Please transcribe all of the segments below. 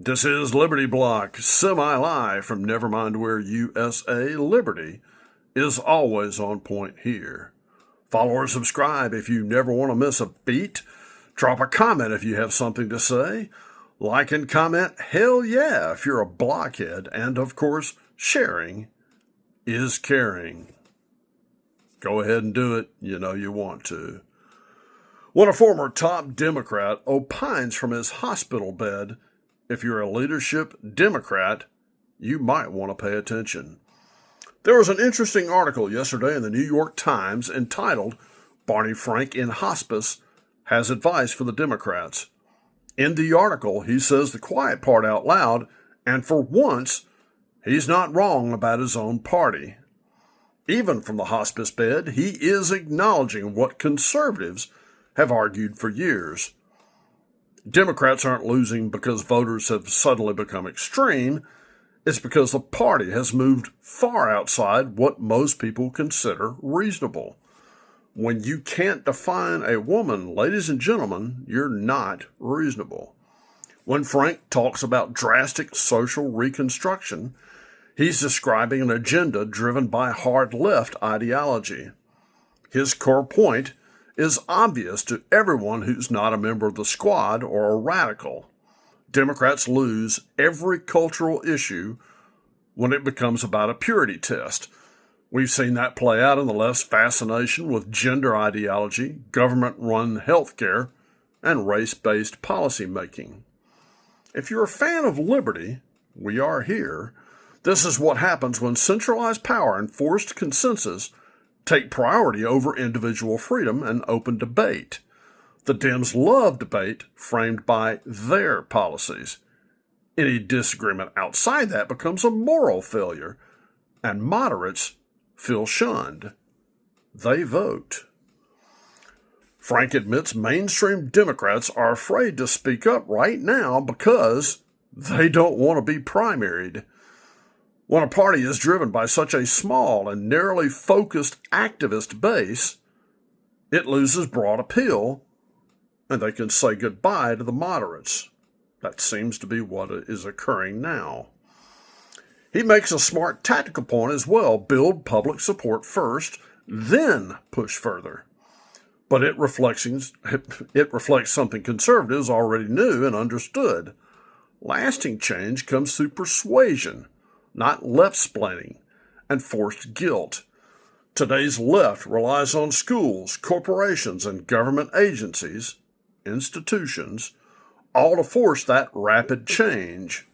This is Liberty Block, semi-live from Nevermindware, USA. Liberty is always on point here. Follow or subscribe if you never want to miss a beat. Drop a comment if you have something to say. Like and comment, hell yeah, if you're a blockhead. And, of course, sharing is caring. Go ahead and do it. You know you want to. When a former top Democrat opines from his hospital bed, if you're a leadership Democrat, you might want to pay attention. There was an interesting article yesterday in the New York Times entitled, "Barney Frank in Hospice Has Advice for the Democrats." In the article, he says the quiet part out loud, and for once, he's not wrong about his own party. Even from the hospice bed, he is acknowledging what conservatives have argued for years. Democrats aren't losing because voters have suddenly become extreme. It's because the party has moved far outside what most people consider reasonable. When you can't define a woman, ladies and gentlemen, you're not reasonable. When Frank talks about drastic social reconstruction, he's describing an agenda driven by hard left ideology. His core point is obvious to everyone who's not a member of the squad or a radical. Democrats lose every cultural issue when it becomes about a purity test. We've seen that play out in the left's fascination with gender ideology, government-run health care, and race-based policymaking. If you're a fan of liberty, we are here. This is what happens when centralized power and forced consensus take priority over individual freedom and open debate. The Dems love debate framed by their policies. Any disagreement outside that becomes a moral failure, and moderates feel shunned. They vote. Frank admits mainstream Democrats are afraid to speak up right now because they don't want to be primaried. When a party is driven by such a small and narrowly focused activist base, it loses broad appeal, and they can say goodbye to the moderates. That seems to be what is occurring now. He makes a smart tactical point as well: build public support first, then push further. But it reflects something conservatives already knew and understood. Lasting change comes through persuasion, not left-splaining and forced guilt. Today's left relies on schools, corporations, and government agencies, institutions, all to force that rapid change.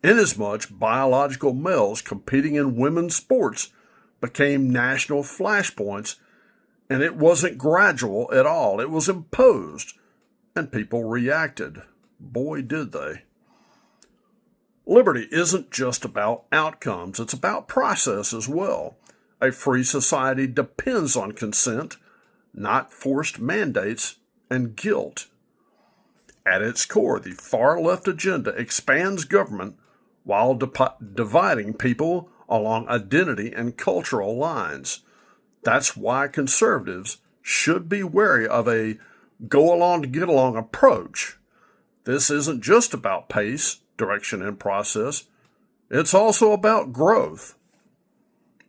Inasmuch biological males competing in women's sports became national flashpoints, and it wasn't gradual at all. It was imposed, and people reacted. Boy, did they. Liberty isn't just about outcomes, it's about process as well. A free society depends on consent, not forced mandates and guilt. At its core, the far-left agenda expands government while dividing people along identity and cultural lines. That's why conservatives should be wary of a go-along-to-get-along approach. This isn't just about pace, direction, and process. It's also about growth.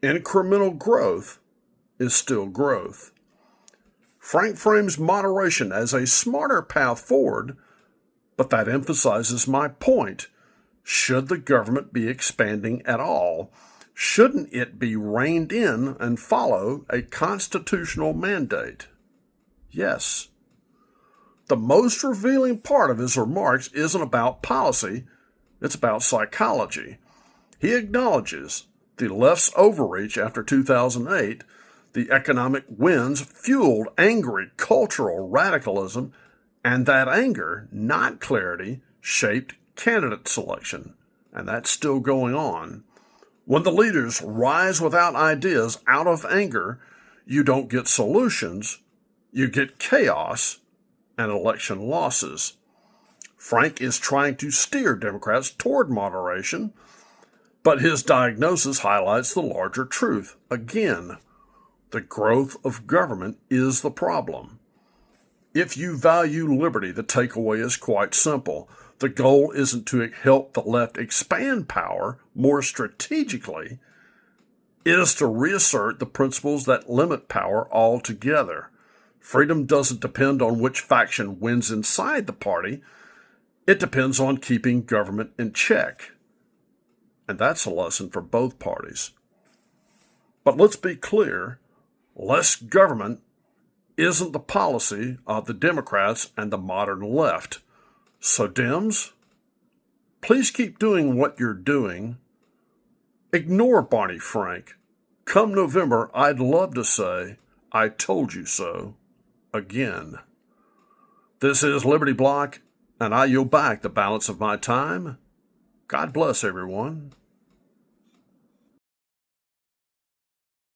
Incremental growth is still growth. Frank frames moderation as a smarter path forward, but that emphasizes my point. Should the government be expanding at all? Shouldn't it be reined in and follow a constitutional mandate? Yes. The most revealing part of his remarks isn't about policy, it's about psychology. He acknowledges the left's overreach after 2008, the economic winds fueled angry cultural radicalism, and that anger, not clarity, shaped candidate selection. And that's still going on. When the leaders rise without ideas out of anger, you don't get solutions, you get chaos and election losses. Frank is trying to steer Democrats toward moderation, but his diagnosis highlights the larger truth. Again, the growth of government is the problem. If you value liberty, the takeaway is quite simple. The goal isn't to help the left expand power more strategically. It is to reassert the principles that limit power altogether. Freedom doesn't depend on which faction wins inside the party. It depends on keeping government in check. And that's a lesson for both parties. But let's be clear, less government isn't the policy of the Democrats and the modern left. So Dems, please keep doing what you're doing. Ignore Barney Frank. Come November, I'd love to say, I told you so, again. This is Liberty Block, and I yield back the balance of my time. God bless everyone.